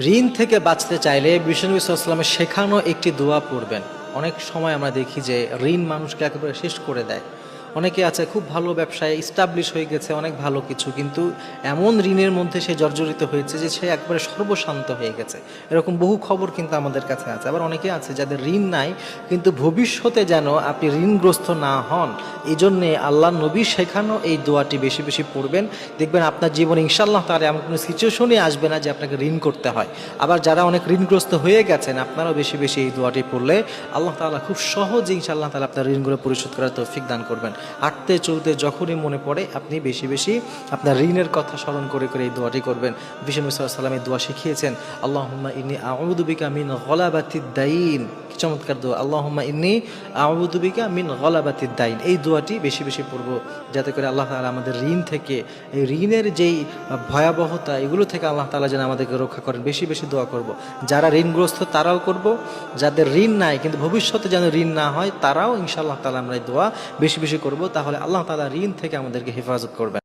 ঋণ থেকে বাঁচতে চাইলে বিষ্ণু ইসলামের শেখানো একটি দোয়া পড়বেন। অনেক সময় আমরা দেখি যে ঋণ মানুষকে একেবারে শেষ করে দেয়। অনেকে আছে খুব ভালো ব্যবসায় ইস্টাবলিশ হয়ে গেছে, অনেক ভালো কিছু, কিন্তু এমন ঋণের মধ্যে সে জর্জরিত হয়েছে যে সে একবারে সর্বশান্ত হয়ে গেছে। এরকম বহু খবর কিন্তু আমাদের কাছে আছে। আবার অনেকে আছে যাদের ঋণ নাই, কিন্তু ভবিষ্যতে যেন আপনি ঋণগ্রস্ত না হন, এই জন্যে আল্লাহ নবী শেখানো এই দোয়াটি বেশি বেশি পড়বেন। দেখবেন আপনার জীবনে ইনশাআল্লাহ তাআলা এমন কোনো সিচুয়েশনই আসবে না যে আপনাকে ঋণ করতে হয়। আবার যারা অনেক ঋণগ্রস্ত হয়ে গেছেন, আপনারাও বেশি বেশি এই দোয়াটি পড়লে আল্লাহ তাআলা খুব সহজে ইনশাআল্লাহ তাআলা আপনার ঋণগুলো পরিশোধ করার তৌফিক দান করবেন। হাঁটতে চলতে যখনই মনে পড়ে আপনি বেশি বেশি আপনার ঋণের কথা স্মরণ করে করে এই দোয়াটি করবেন। বিষ্ণু সাল্লাল্লাহু আলাইহি ওয়াসাল্লাম এই দোয়া শিখিয়েছেন, আল্লাহুম্মা ইন্নী আউযু বিকা মিন গলাবাতিদ দাইন। কি চমৎকার দোয়া, আল্লাহুম্মা ইন্নী আউযু বিকা মিন গলাবাতিদ দাইন। এই দোয়াটি বেশি বেশি পড়ব, যাতে করে আল্লাহ তাআলা আমাদের ঋণ থেকে, এই ঋণের যেই ভয়াবহতা, এগুলো থেকে আল্লাহ তাআলা যেন আমাদেরকে রক্ষা করেন। বেশি বেশি দোয়া করব। যারা ঋণগ্রস্ত তারাও করব, যাদের ঋণ নাই কিন্তু ভবিষ্যতে যেন ঋণ না হয় তারাও ইনশাআল্লাহ তাআলা আমরা এই দোয়া বেশি বেশি করব। তাহলে আল্লাহ তাআলা ঋণ থেকে আমাদেরকে হেফাজত করবেন।